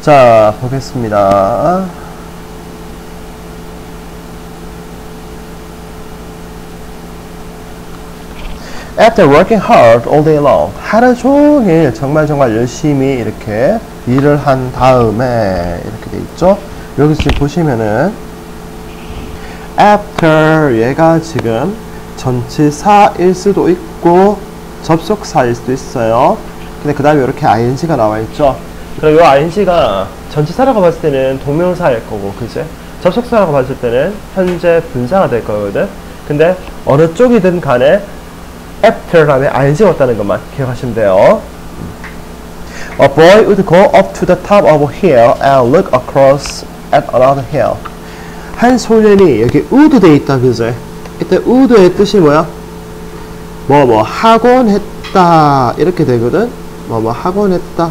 자, 보겠습니다. After working hard all day long, 하루 종일 정말 열심히 이렇게 일을 한 다음에 이렇게 돼 있죠. 여기 지금 보시면은 after 얘가 지금 전치사일 수도 있고 접속사일 수도 있어요. 근데 그 다음에 이렇게 ing가 나와 있죠. 그럼 이 ing가 전치사라고 봤을 때는 동명사일 거고, 그지? 접속사라고 봤을 때는 현재 분사가 될 거거든. 근데 어느 쪽이든 간에 after 다음에 ing가 왔다는 것만 기억하시면 돼요. A boy would go up to the top of a hill and look across at another hill. 한 소년이 여기 would 돼 있다, 그죠? 이때 would의 뜻이 뭐야? 하곤 했다 이렇게 되거든. 하곤 했다.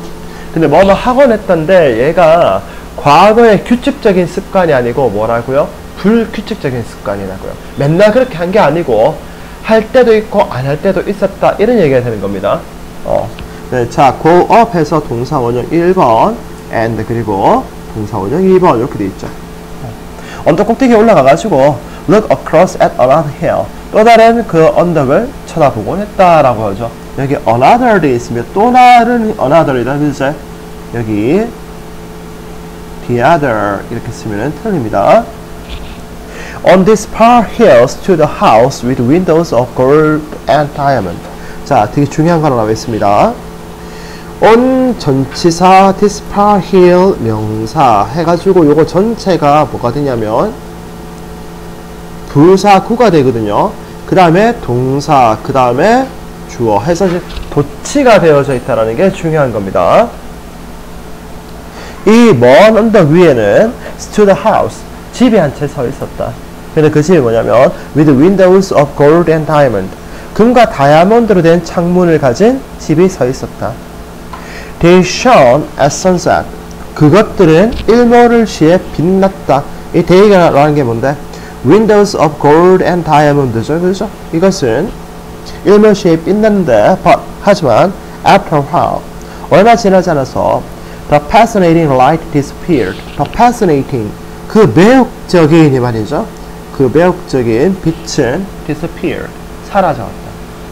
근데 하곤 했다인데 얘가 과거의 규칙적인 습관이 아니고 뭐라고요? 불규칙적인 습관이라고요. 맨날 그렇게 한 게 아니고 할 때도 있고 안 할 때도 있었다, 이런 얘기가 되는 겁니다. 네, 자, go up 해서 동사 원형 1번 and 그리고 동사 원형 2번 이렇게 돼 있죠. 언덕 꼭대기에 올라가가지고 look across at another hill, 또 다른 그 언덕을 쳐다보곤 했다라고 하죠. 여기 another 돼 있으면 또 다른 another이다, 그죠? 여기 the other 이렇게 쓰면 틀립니다. On this far hill stood a house with windows of gold and diamond. 자, 되게 중요한 거 나와 있습니다. on 전치사 this far hill 명사 해가지고 요거 전체가 뭐가 되냐면 부사구가 되거든요. 그 다음에 동사, 그 다음에 주어 해서 도치가 되어져 있다는 게 중요한 겁니다. 이 먼 언덕 위에는 stood a house, 집이 한 채 서 있었다. 근데 그 집이 뭐냐면 with windows of gold and diamond, 금과 다이아몬드로 된 창문을 가진 집이 서 있었다. They shone at sunset, 그것들은 일몰을 시에 빛났다. 이 day라는 게 뭔데? Windows of gold and diamond죠, 그렇죠? 이것은 일몰 시에 빛났는데, 하지만 after a while, 얼마 지나지 않아서 the fascinating light disappeared. The fascinating, 그 매혹적인 이 말이죠. 그 매혹적인 빛은 disappeared, 사라졌다.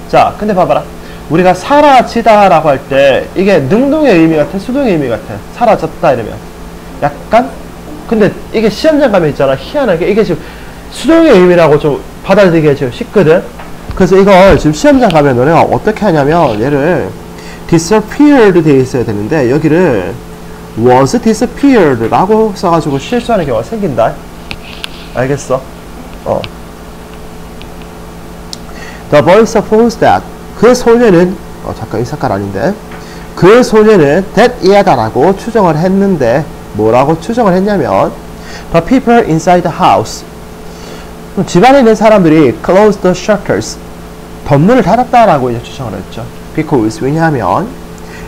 자, 근데 봐봐라. 우리가 사라지다라고 할 때 이게 능동의 의미 같아, 수동의 의미 같아? 사라졌다 이러면 약간, 근데 이게 시험장 가면 있잖아, 희한하게 이게 지금 수동의 의미라고 좀 받아들이기가 지금 쉽거든. 그래서 이걸 지금 시험장 가면 너네가 어떻게 하냐면 얘를 disappeared 돼 있어야 되는데 여기를 was disappeared 라고 써가지고 실수하는 경우가 생긴다. 알겠어? The boy supposed that, 그 소녀는 잠깐 이 색깔 아닌데, 그 소녀는 that 이하다라고 추정을 했는데 뭐라고 추정을 했냐면 the people inside the house, 집안에 있는 사람들이 closed the shutters, 덧문을 닫았다라고 이제 추정을 했죠. Because, 왜냐하면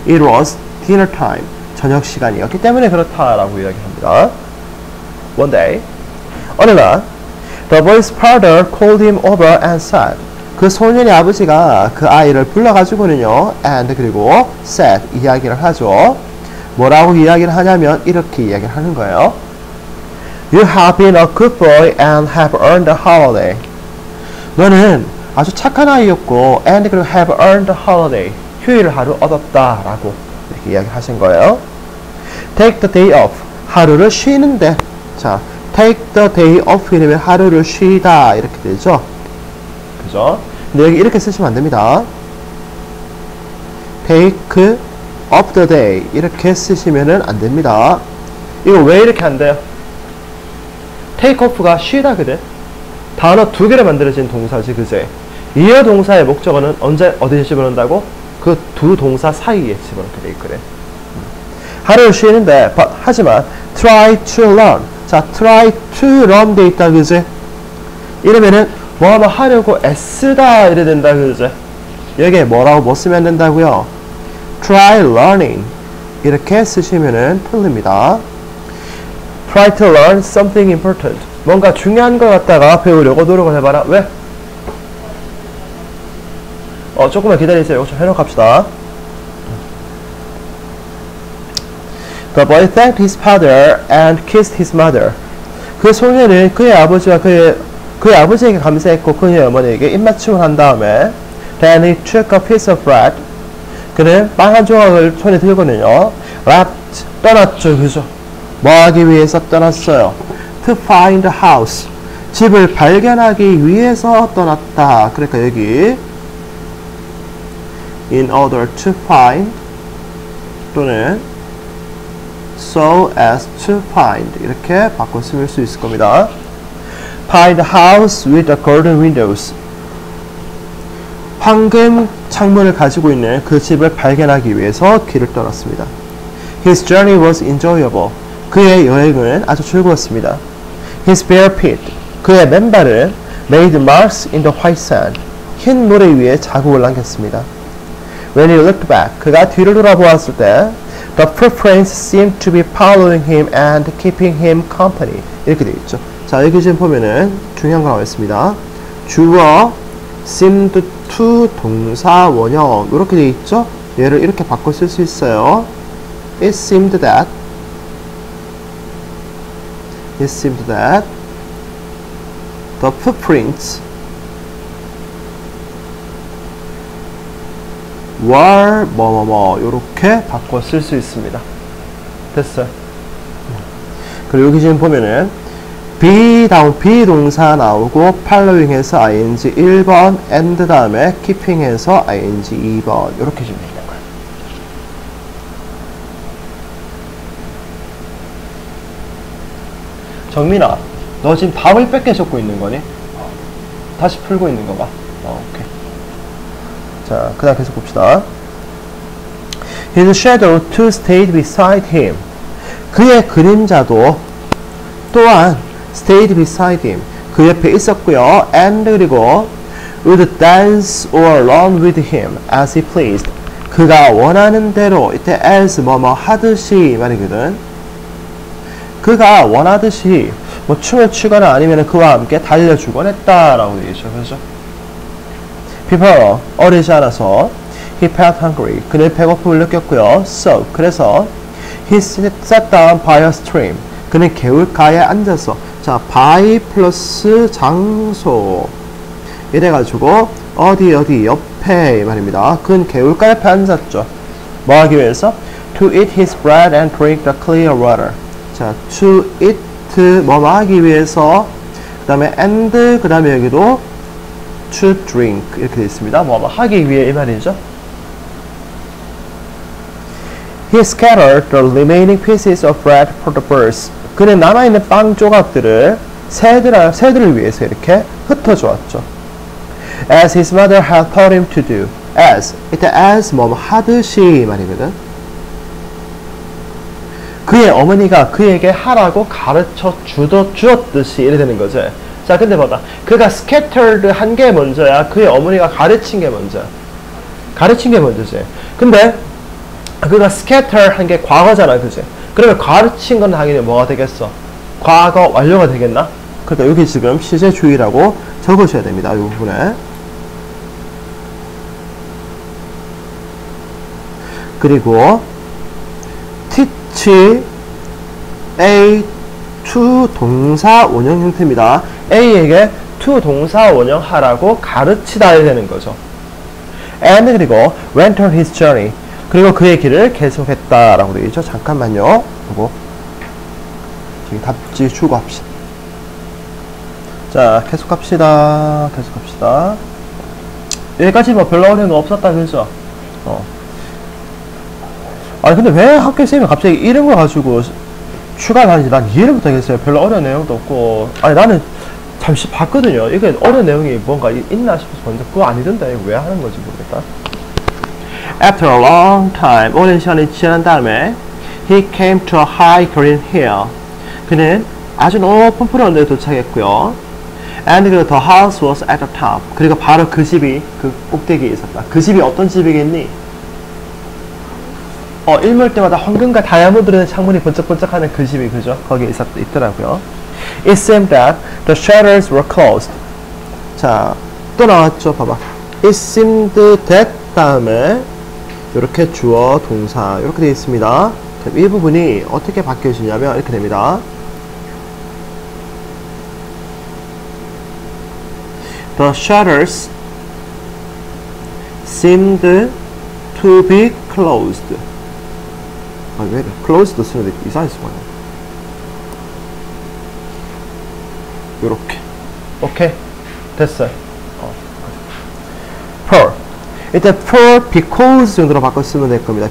it was dinner time, 저녁 시간이었기 때문에 그렇다라고 이야기합니다. One day, 어느 날 the boy's father called him over and said, 그 소년의 아버지가 그 아이를 불러가지고는요, and 그리고 said, 이야기를 하죠. 뭐라고 이야기를 하냐면 이렇게 이야기를 하는 거예요. You have been a good boy and have earned a holiday. 너는 아주 착한 아이였고 and 그리고 have earned a holiday, 휴일 하루 얻었다 라고 이렇게 이야기하신 거예요. Take the day off, 하루를 쉬는데, 자, take the day off 이러면 하루를 쉬다 이렇게 되죠. 그죠? 근데 여기 이렇게 쓰시면 안 됩니다. take of the day 이렇게 쓰시면은 안 됩니다. 이거 왜 이렇게 안 돼요? take off가 쉬다거든. 단어 두 개로 만들어진 동사지, 그제? 이어 동사의 목적어는 언제 어디에 집어넣는다고? 그 두 동사 사이에 집어넣게 돼 있거든. 하루를 쉬는데, 하지만 try to learn. 자, try to learn 돼 있다, 그제? 이러면은 뭐 하려고 애쓰다 이래 된다, 그제? 여기에 뭐라고 뭐 쓰면 된다고요? try learning 이렇게 쓰시면은 틀립니다. try to learn something important, 뭔가 중요한 거 갖다가 배우려고 노력을 해봐라. 왜? 조금만 기다리세요. 이거 좀 해놓고 합시다. The boy thanked his father and kissed his mother. 그 소년은 그의 아버지와 그의 아버지에게 감사했고 그의 어머니에게 입맞춤을 한 다음에 Then he took a piece of bread. 그는 빵 한 조각을 손에 들고는요. left 떠났죠. 그죠? 뭐 하기 위해서 떠났어요? To find a house. 집을 발견하기 위해서 떠났다. 그러니까 여기 in order to find 또는 so as to find 이렇게 바꿔 쓸 수 있을 겁니다. Find a house with the golden windows. 황금 창문을 가지고 있는 그 집을 발견하기 위해서 길을 떠났습니다. His journey was enjoyable. 그의 여행은 아주 즐거웠습니다. His bare feet. 그의 맨발은 made marks in the white sand. 흰 모래 위에 자국을 남겼습니다. When he looked back. 그가 뒤를 돌아보았을 때 The footprints seemed to be following him and keeping him company. 이렇게 되어 있죠. 자, 여기 지금 보면은 중요한 거 나와 있습니다. 주어 seemed to 동사 원형 이렇게 되어 있죠. 얘를 이렇게 바꿔 쓸 수 있어요. It seemed that the footprints were 뭐뭐뭐 이렇게 바꿔 쓸 수 있습니다. 됐어요. 그리고 여기 지금 보면은 be 다음 비동사 나오고 following 해서 ing 1번 and 다음에 keeping 해서 ing 2번 이렇게 주면 되는 거예요. 정민아, 너 지금 답을 뺏겨 적고 있는 거니? 다시 풀고 있는 건가? 오케이. 자, 그 다음 계속 봅시다. His shadow too stayed beside him. 그의 그림자도 또한 stayed beside him. 그 옆에 있었고요. And 그리고 would dance or run with him as he pleased. 그가 원하는 대로 이때 as 뭐뭐 하듯이 말이거든. 그가 원하듯이 뭐 춤을 추거나 아니면 그와 함께 달려주곤 했다라고 얘기죠. 그렇죠? People 어리지 않아서 he felt hungry. 그는 배고픔을 느꼈고요. So 그래서 he sat down by a stream. 그는 개울가에 앉아서 자 by 플러스 장소 이래가지고 어디 옆에 말입니다. 그는 개울가 옆에 앉았죠. 뭐 하기 위해서? To eat his bread and drink the clear water. 자 to eat 뭐 하기 위해서 그 다음에 and 그 다음에 여기도 to drink 이렇게 되어 있습니다. 뭐 하기 위해 이 말이죠. He scattered the remaining pieces of bread for the birds. 그는 남아있는 빵 조각들을 새들을 위해서 이렇게 흩어주었죠. As his mother had taught him to do. As 이때 as 뭐 하듯이 말이거든. 그의 어머니가 그에게 하라고 가르쳐 주었듯이 이래 되는 거죠. 자, 근데 봐봐. 그가 scattered 한 게 먼저야. 그의 어머니가 가르친 게 먼저야. 가르친 게 먼저지. 근데 그가 scatter 한 게 과거잖아. 그지? 그러면 가르친 건 당연히 뭐가 되겠어? 과거 완료가 되겠나? 그러니까 여기 지금 시제 주의라고 적으셔야 됩니다. 이 부분에. 그리고 teach A to 동사 원형 형태입니다. A에게 to 동사 원형 하라고 가르치다 해야 되는 거죠. And 그리고 went on his journey. 그리고 그의 길을 계속했다라고 되어 있죠. 잠깐만요. 이거 지금 답지 추구합시다. 자, 계속합시다. 여기까지 뭐 별로 어려운 거 없었다 그죠? 아니 근데 왜 학교쌤이 갑자기 이런 걸 가지고 추가를 하는지 난 이해를 못하겠어요. 별로 어려운 내용도 없고. 아니 나는 잠시 봤거든요. 이게 어려운 내용이 뭔가 있나 싶어서 봤는데 그거 아니던데 왜 하는 건지 모르겠다. After a long time, 오랜 시간이 지난 다음에 he came to a high green hill. 그는 아주 높은 푸른 언덕에 도착했고요. And the house was at the top. 그리고 바로 그 집이 그 꼭대기에 있었다. 그 집이 어떤 집이겠니? 일몰 때마다 황금과 다이아몬드로 된 창문이 번쩍번쩍하는 그 집이 그죠? 거기에 있더라고요. It seemed that the shutters were closed. 자, 또 나왔죠. 봐봐. It seemed that 다음에 이렇게 주어 동사 이렇게 되어 있습니다. 이 부분이 어떻게 바뀌어지냐면 이렇게 됩니다. The shutters seemed to be closed. 아, 왜 closed 쓰는데 이상했어. 요렇게. 오케이. 됐어요. per. 일단 per because 정도로 바꿔 쓰면 될 겁니다.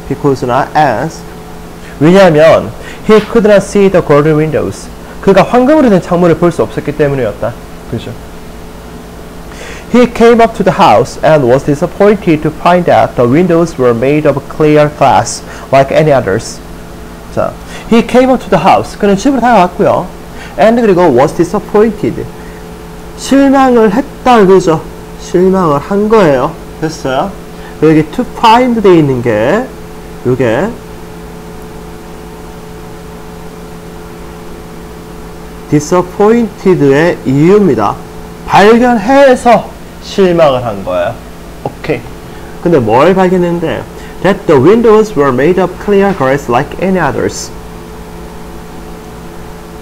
because나 as. 왜냐하면 he could not see the golden windows. 그가 황금으로 된 창문을 볼 수 없었기 때문이었다. 그죠? He came up to the house and was disappointed to find that the windows were made of clear glass like any others. 자, he came up to the house. 그는 집으로 다가왔고요. And 그리고 was disappointed. 실망을 했다, 그죠? 실망을 한 거예요. 됐어요? 여기 to find 돼 있는 게 요게 disappointed의 이유입니다. 발견해서 실망을 한 거예요. 오케이. 근데 뭘 발견했는데? That the windows were made of clear glass like any others.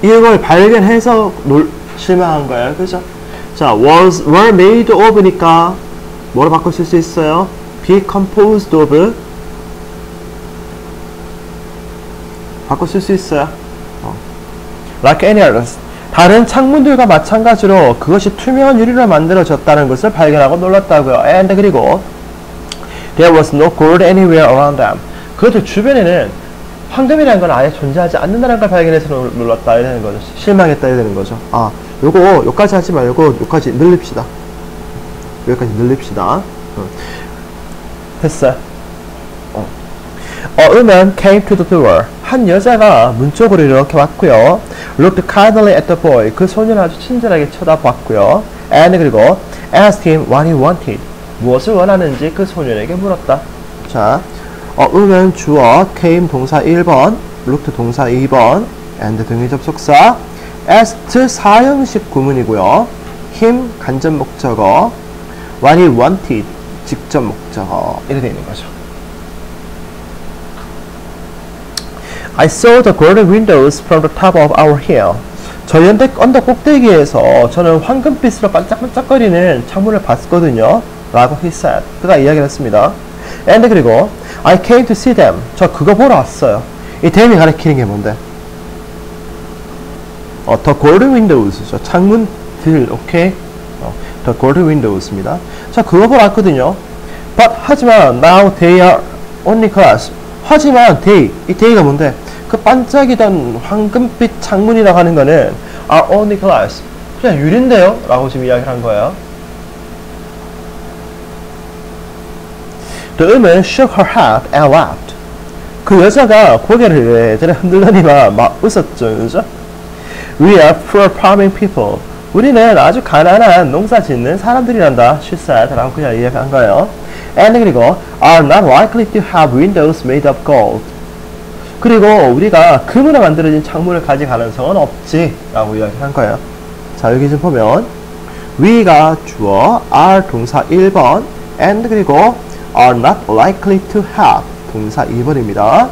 이걸 발견해서 실망한 거예요. 그죠? 자, were made of니까 뭐로 바꿔 쓸 수 있어요? be composed of 바꿔 쓸 수 있어요. Like any others. 다른 창문들과 마찬가지로 그것이 투명한 유리로 만들어졌다는 것을 발견하고 놀랐다고요. And 그리고 there was no gold anywhere around them. 그것들 주변에는 황금이라는 건 아예 존재하지 않는다는 걸 발견해서 놀랐다 이러는 거죠. 실망했다 이러는 거죠. 아, 요거 요까지 하지 말고 요까지 늘립시다. 여기까지 늘립시다. 됐어요. A woman came to the door. 한 여자가 문 쪽으로 이렇게 왔고요. Looked kindly at the boy. 그 소년을 아주 친절하게 쳐다봤고요. And 그리고 asked him what he wanted. 무엇을 원하는지 그 소년에게 물었다. 자, A woman 주어, came 동사 1번, looked 동사 2번, and 등의 접속사, asked 사형식 구문이고요. him 간접 목적어, what he wanted 직접 목적어 이렇게 되어 있는 거죠. I saw the golden windows from the top of our hill. 저희 언덕 꼭대기에서 저는 황금빛으로 반짝반짝거리는 창문을 봤거든요. 라고 he said. 그가 이야기를 했습니다. And 그리고 I came to see them. 저 그거 보러 왔어요. 이 them이 가리키는 게 뭔데? The golden windows. 저 창문들, 오케이? The golden windows입니다. 자, 그거 보러 왔거든요. But 하지만 now they are only glass. 하지만 이 day가 뭔데? 그 반짝이던 황금빛 창문이라고 하는 거는 are only glass. 그냥 유리인데요? 라고 지금 이야기를 한 거예요. The woman shook her head and laughed. 그 여자가 고개를 이렇게 흔들더니만 막 웃었죠. 그죠? We are poor farming people. 우리는 아주 가난한 농사 짓는 사람들이란다. She said. 라고 그냥 이야기한 거예요. And 그리고 are not likely to have windows made of gold. 그리고 우리가 금으로 만들어진 창문을 가질 가능성은 없지. 라고 이야기한 거예요. 자, 여기 좀 보면 we가 주어, are 동사 1번, and 그리고 are not likely to have 동사 2번입니다.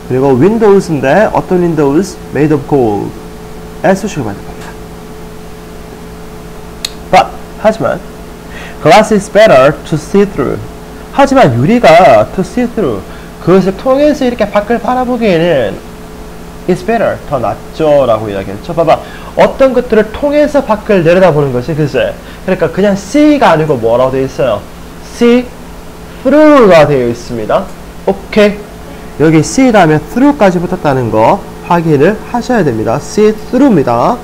그리고 windows인데 어떤 windows? made of gold. 수식을 만든 겁니다. But 하지만 glass is better to see through. 하지만 유리가 to see through. 그것을 통해서 이렇게 밖을 바라보기에는 is better. 더 낫죠. 라고 이야기했죠. 봐봐. 어떤 것들을 통해서 밖을 내려다보는 것이 글쎄. 그러니까 그냥 see가 아니고 뭐라고 되어 있어요? see through가 되어 있습니다. 오케이. 여기 see 다음에 through까지 붙었다는 거 확인을 하셔야 됩니다. see through입니다.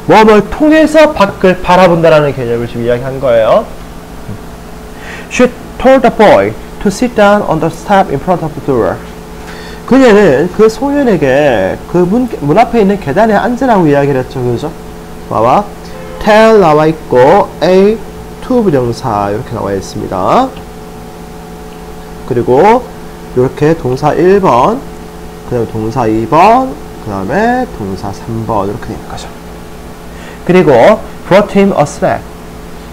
뭘 통해서 밖을 바라본다라는 개념을 지금 이야기한 거예요. She told the boy to sit down on the step in front of the door. 그녀는 그 소년에게 그 문 앞에 있는 계단에 앉으라고 이야기를 했죠. 그죠? 봐봐. tell 나와 있고 a to 부정사 이렇게 나와 있습니다. 그리고 이렇게 동사 1번, 그 다음에 동사 2번, 그 다음에 동사 3번 이렇게 되는 거죠. 그리고 brought him a snack.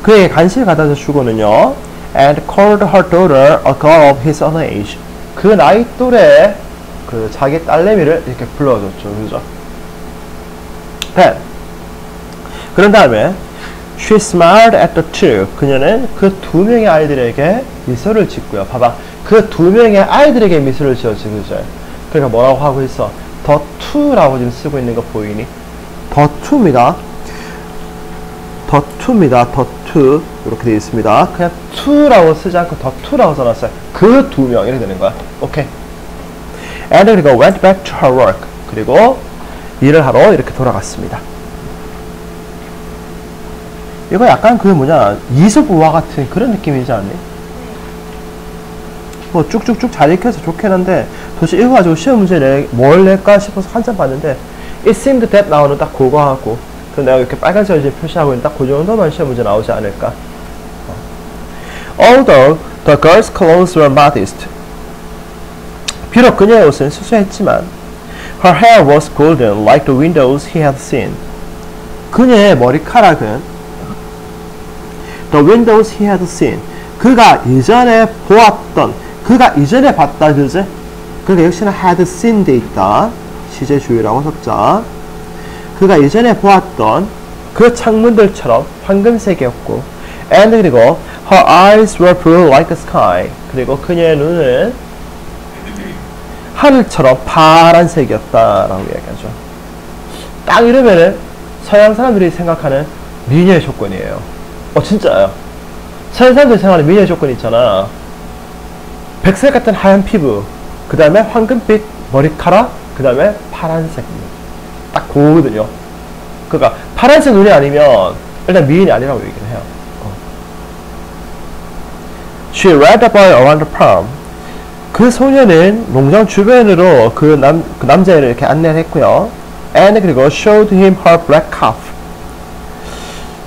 그에게 간식을 갖다 주고는요. And called her daughter a girl of his own age. 그 나이 또래 그 자기 딸내미를 이렇게 불러줬죠. 그죠? Then 그런 다음에 she smiled at the two. 그녀는 그 두 명의 아이들에게 미소를 짓고요. 봐봐. 그 두 명의 아이들에게 미소를 지었지. 그죠? 그러니까 뭐라고 하고 있어? the two라고 지금 쓰고 있는 거 보이니? the two입니다. the two입니다. the two. 이렇게 되어 있습니다. 그냥 two라고 쓰지 않고 the two라고 써놨어요. 그 두 명. 이렇게 되는 거야. 오케이. And 그리고 went back to her work. 그리고 일을 하러 이렇게 돌아갔습니다. 이거 약간 그 뭐냐 이솝우화 같은 그런 느낌이지 않니? 뭐 쭉쭉쭉 잘 익혀서 좋긴 한데 도대체 이거 가지고 시험 문제 뭘 낼까 싶어서 한참 봤는데 it seemed that 나오는 딱 그거 하고 그럼 내가 이렇게 빨간색으로 이제 표시하고 있는 딱 그 정도만 시험 문제 나오지 않을까. Although the girl's clothes were modest, 비록 그녀의 옷은 수수했지만 her hair was golden like the windows he had seen. 그녀의 머리카락은 the windows he had seen. 그가 이전에 보았던, 그가 이전에 봤다, 그지? 그러니까 역시나 had seen 돼 있다. 시제 주의라고 적자. 그가 이전에 보았던 그 창문들처럼 황금색이었고, and 그리고 her eyes were blue like the sky. 그리고 그녀의 눈은 하늘처럼 파란색이었다라고 이야기하죠. 딱 이러면은 서양 사람들이 생각하는 미녀의 조건이에요. 진짜요. 서양 사람들이 생각하는 미녀의 조건이 있잖아. 백색 같은 하얀 피부, 그 다음에 황금빛 머리카락, 그 다음에 파란색 눈. 딱 그거거든요. 그러니까 파란색 눈이 아니면 일단 미인이 아니라고 얘기를 해요. She led the boy around the farm. 그 소녀는 농장 주변으로 그 남자애를 이렇게 안내를 했고요. And 그리고 showed him her black calf.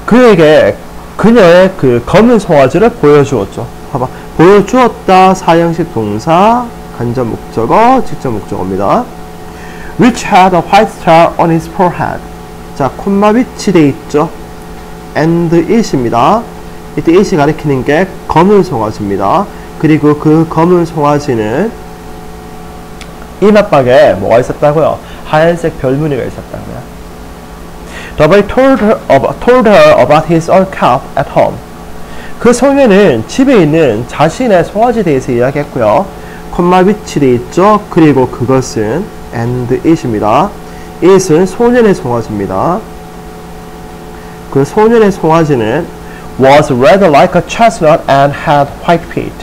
그에게 그녀의 그 검은 송아지를 보여주었죠. 봐봐. 보여주었다. 사형식 동사, 간접 목적어, 직접 목적어입니다. Which had a white star on his forehead. 자, 콤마 위치 돼 있죠. And it입니다. 이때 it이 가리키는 게 검은 송아지입니다. 그리고 그 검은 송아지는 이맛박에 뭐가 있었다고요? 하얀색 별무늬가 있었다고요. The boy told her about his own calf at home. 그 소녀는 집에 있는 자신의 송아지에 대해서 이야기했고요. 콤마 위치 돼 있죠. 그리고 그것은 and it입니다. it은 소년의 송아지입니다. 그 소년의 송아지는 was red like a chestnut and had white feet.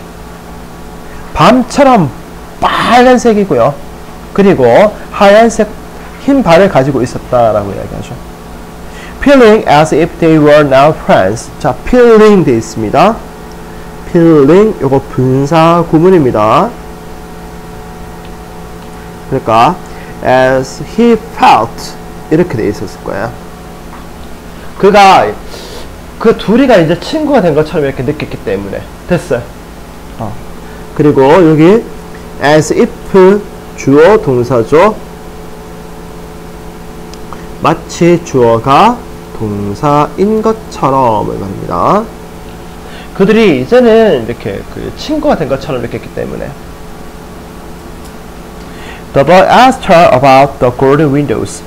밤처럼 빨간색이고요. 그리고 하얀색 흰 발을 가지고 있었다라고 이야기하죠. Feeling as if they were now friends. 자, feeling 돼 있습니다. feeling 요거 분사 구문입니다. 그러니까 as he felt 이렇게 돼 있었을 거예요. 그가 그 둘이가 이제 친구가 된 것처럼 이렇게 느꼈기 때문에 됐어요. 그리고 여기 as if 주어 동사죠. 마치 주어가 동사인 것처럼을 말합니다. 그들이 이제는 이렇게 그 친구가 된 것처럼 느꼈기 때문에. The boy asked her about the golden windows.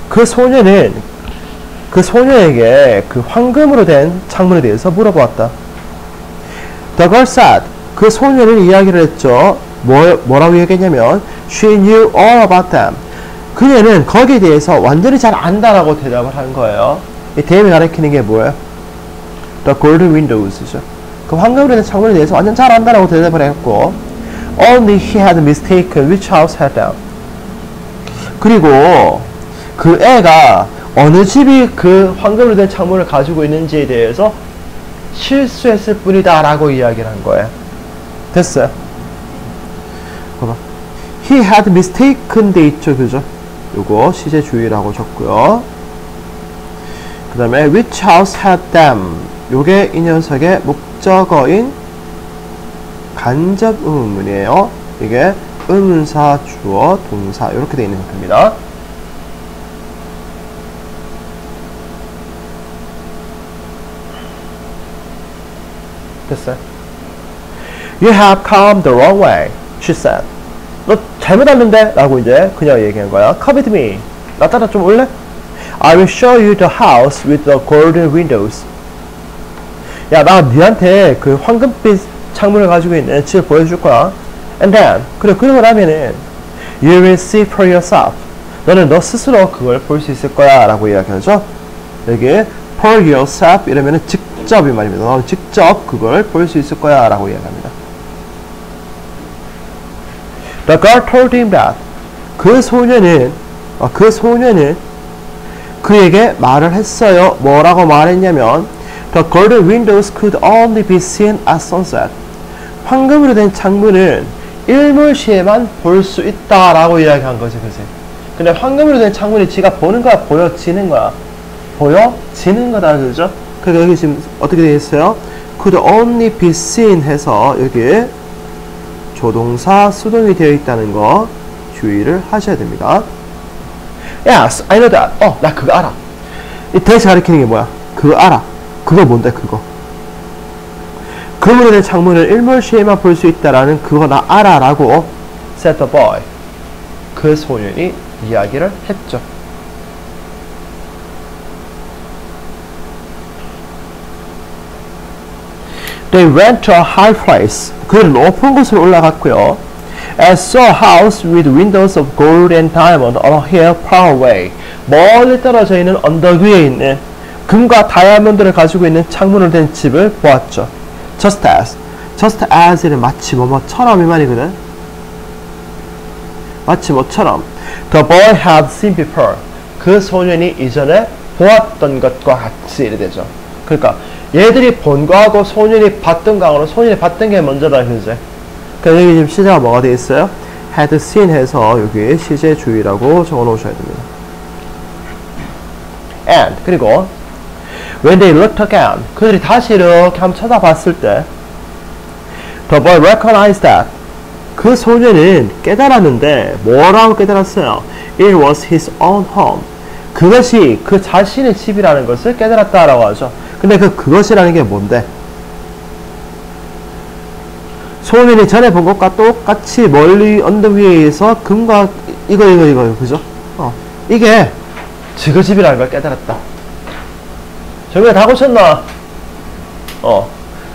그 소녀는 그 소녀에게 그 황금으로 된 창문에 대해서 물어보았다. The girl said. 그 소녀는 이야기를 했죠. 뭐라고 얘기했냐면 She knew all about them. 그녀는 거기에 대해서 완전히 잘 안다라고 대답을 한 거예요. 이 대명이 가리키는 게 뭐예요? The golden windows죠. 그 황금으로 된 창문에 대해서 완전 잘 안다라고 대답을 했고 Only he had mistaken which house had them. 그리고 그 애가 어느 집이 그 황금으로 된 창문을 가지고 있는지에 대해서 실수했을 뿐이다 라고 이야기를 한 거예요. 됐어요? 봐봐. He had mistaken 돼 있죠, 그죠? 요거 시제 주의라고 적고요. 그 다음에 which house had them. 요게 이 녀석의 목적어인 간접 의문문이에요. 이게 의문사, 주어, 동사 이렇게 되어 있는 형태입니다. 됐어요? You have come the wrong way. She said. 너 잘못 왔는데? 라고 이제 그녀가 얘기한 거야. Come with me. 나 따라 좀 올래? I will show you the house with the golden windows. 야, 나 니한테 그 황금빛 창문을 가지고 있는 집을 보여줄 거야. And then, 그러고 나면은 You will see for yourself. 너는 너 스스로 그걸 볼 수 있을 거야 라고 이야기하죠. 여기 for yourself 이러면은 직접이 말입니다. 너는 직접 그걸 볼 수 있을 거야 라고 이야기합니다. The girl told him that. 그 소녀는 그에게 말을 했어요. 뭐라고 말했냐면 The golden windows could only be seen at sunset. 황금으로 된 창문은 일몰시에만 볼 수 있다라고 이야기한 거지, 그지? 근데 황금으로 된 창문이 지가 보는 거야, 보여지는 거야? 보여지는 거다, 그죠? 그러니까 여기 지금 어떻게 되어 있어요? Could only be seen 해서 여기 조동사 수동이 되어 있다는 거 주의를 하셔야 됩니다. Yes, I know that. 나 그거 알아. 이 대체 가리키는 게 뭐야? 그거 알아. 그거 뭔데, 그거? 금으로 된 창문을 일몰시에만 볼 수 있다라는 그거 나 알아 라고 said the boy. 그 소년이 이야기를 했죠. They went to a high place. 그는 높은 곳으로 올라갔고요. And saw a house with windows of gold and diamond on a hill far away. 멀리 떨어져 있는 언덕 위에 있는 금과 다이아몬드를 가지고 있는 창문으로 된 집을 보았죠. Just as는 마치 뭐뭐처럼 이 말이거든. 마치 뭐처럼. The boy had seen before. 그 소년이 이전에 보았던 것과 같이 이래 되죠. 그러니까 얘들이 본 거하고 소년이 봤던 거하고는 소년이 봤던 게 먼저다, 그지? 그러니까 여기 지금 시제가 뭐가 되어 있어요? had seen 해서 여기 시제 주의라고 적어 놓으셔야 됩니다. And 그리고 when they looked again, 그들이 다시 이렇게 한번 쳐다봤을 때 the boy recognized that. 그 소년은 깨달았는데 뭐라고 깨달았어요? It was his own home. 그것이 그 자신의 집이라는 것을 깨달았다라고 하죠. 근데 그것이라는 게 뭔데? 소년이 전에 본 것과 똑같이 멀리 언덕 위에서 금과 이거 그죠? 이게 그 집이라는 걸 깨달았다. 정민아 다 고쳤나?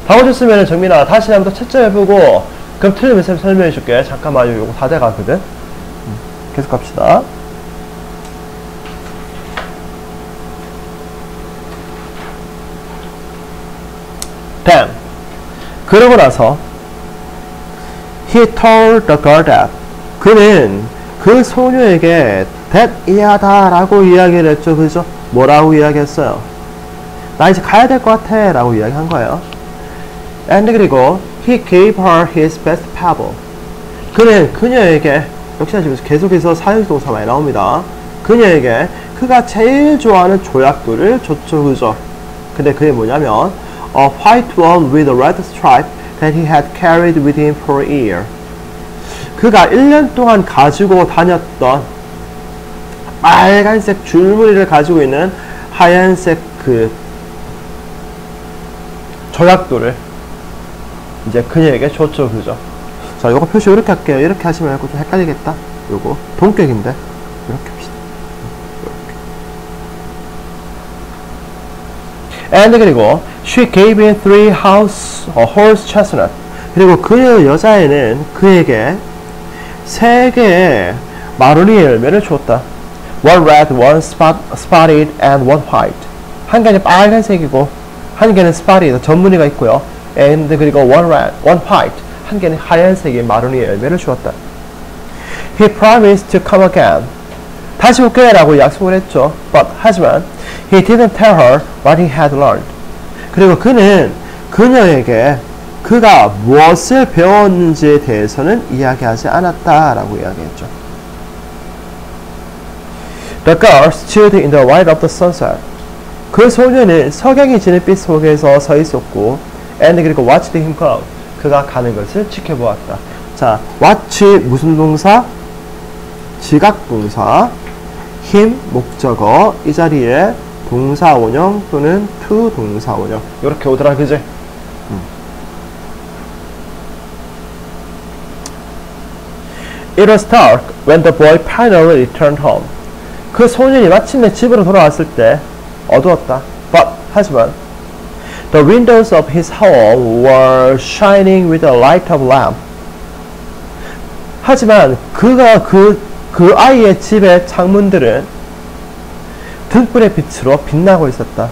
다 고쳤으면 정민아 다시 한번 더 채점해보고 그럼 틀리면 쌤 설명해줄게. 잠깐만 요거 다 돼가거든. 계속 갑시다. Then 그러고 나서 he told the girl that. 그는 그 소녀에게 that 이하다 라고 이야기를 했죠. 그죠? 뭐라고 이야기했어요? 나 이제 가야 될 것 같아 라고 이야기한 거예요. And 그리고 he gave her his best pebble. 그는 그녀에게, 역시나 지금 계속해서 사용동사 많이 나옵니다. 그녀에게 그가 제일 좋아하는 조약돌을 줬죠. 그죠? 근데 그게 뭐냐면 a white one with a red stripe that he had carried with him for a year. 그가 1년 동안 가지고 다녔던 빨간색 줄무늬를 가지고 있는 하얀색 그 조약돌을 이제 그녀에게 줬죠. 그죠? 자, 요거 표시 이렇게 할게요. 이렇게 하시면 좀 헷갈리겠다. 요거 동격인데 이렇게 합시다. 이렇게. And 그리고 she gave him 3 horse chestnut. 그리고 그 여자애는 그에게 3개의 마로니의 열매를 주었다. One red, one spotted, and one white. 한 개는 빨간색이고 한 개는 spotted, 전무늬가 있고요. And 그리고 one red, one white. 한 개는 하얀색의 마로니의 열매를 주었다. He promised to come again. 다시 올게 라고 약속을 했죠. But 하지만 he didn't tell her what he had learned. 그리고 그는 그녀에게 그가 무엇을 배웠는지에 대해서는 이야기하지 않았다라고 이야기했죠. The girl stood in the light of the sunset. 그 소녀는 석양이 지는 빛 속에서 서 있었고, and 그리고 watched him go. 그가 가는 것을 지켜보았다. 자, watch 무슨 동사? 지각동사. him 목적어. 이 자리에 동사 원형 또는 to 동사 원형 이렇게 오더라, 그지? It was dark when the boy finally returned home. 그 소년이 마침내 집으로 돌아왔을 때 어두웠다. But 하지만 the windows of his home were shining with the light of lamp. 하지만 그가 그 아이의 집의 창문들은 등불의 빛으로 빛나고 있었다.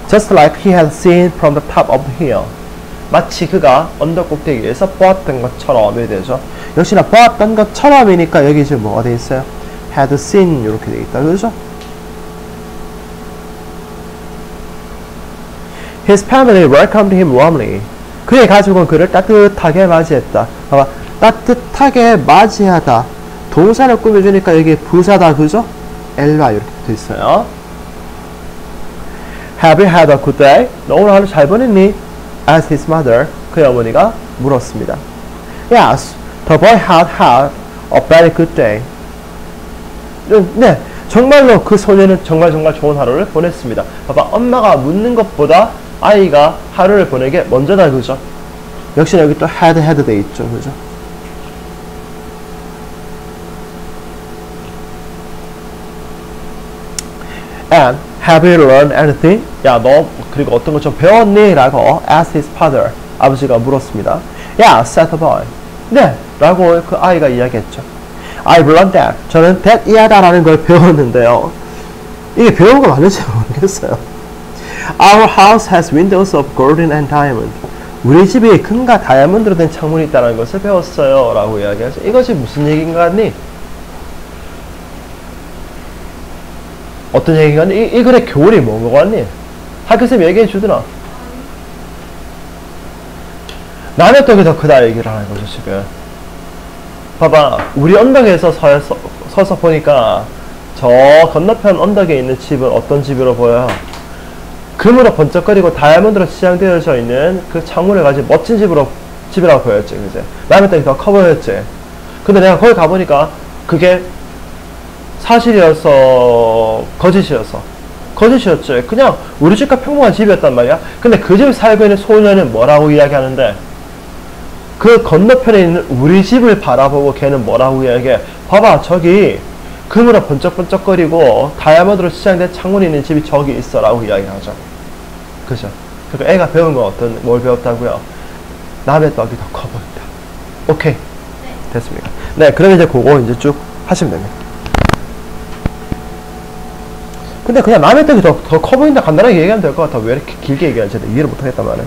Just like he had seen from the top of the hill. 마치 그가 언덕 꼭대기에서 보았던 것처럼 되죠. 역시나 보았던 것처럼이니까 여기 지금 뭐가 돼 있어요? had seen 이렇게 돼 있다. 그렇죠? His family welcomed him warmly. 그의 가족은 그를 따뜻하게 맞이했다. 봐봐. 따뜻하게 맞이하다. 동사를 꾸며주니까 여기 부사다. 그죠? LY 이렇게 붙어 있어요. Have you had a good day? 너 오늘 하루 잘 보냈니? asked his mother. 그의 어머니가 물었습니다. Yes, the boy had a very good day. 네, 정말로 그 소년은 정말 좋은 하루를 보냈습니다. 봐봐, 엄마가 묻는 것보다 아이가 하루를 보내게 먼저다. 그죠? 역시 여기 또 had 돼 있죠. 그죠? And have you learned anything? 야, 너 그리고 어떤 것 좀 배웠니? 라고 asked his father. 아버지가 물었습니다. Yeah, said the boy. 네, 라고 그 아이가 이야기했죠. I've learned that. 저는 that 이하다라는 걸 배웠는데요. 이게 배운 거 맞는지 모르겠어요. Our house has windows of golden and diamond. 우리 집이 금과 다이아몬드로 된 창문이 있다는 것을 배웠어요. 라고 이야기하죠. 이것이 무슨 얘기인가 하니? 어떤 얘기가 하니? 이 글의 교훈이 뭔가 같니? 학교쌤 얘기해 주더라. 남의 떡이 더 크다 얘기를 하는 거죠, 지금. 봐봐, 우리 언덕에서 서서 보니까 저 건너편 언덕에 있는 집은 어떤 집으로 보여요? 금으로 번쩍거리고 다이아몬드로 치장되어져 있는 그 창문을 가진 멋진 집이라고 보였지, 그제? 남의 떡이 더 커 보였지? 근데 내가 거기 가보니까 그게 사실이어서 거짓이었지. 그냥 우리 집과 평범한 집이었단 말이야. 근데 그 집에 살고 있는 소년은 뭐라고 이야기하는데, 그 건너편에 있는 우리 집을 바라보고 걔는 뭐라고 이야기해? 봐봐, 저기 금으로 번쩍번쩍거리고 다이아몬드로 치장된 창문이 있는 집이 저기 있어 라고 이야기하죠. 그죠? 그러니까 애가 배운 건 뭘 배웠다고요? 남의 떡이 더 커 보인다. 오케이? 네. 됐습니다. 네, 그럼 이제 그거 이제 쭉 하시면 됩니다. 근데 그냥 남의 떡이 더 커 보인다 간단하게 얘기하면 될 것 같아. 왜 이렇게 길게 얘기하는지 이해를 못하겠단 말이야.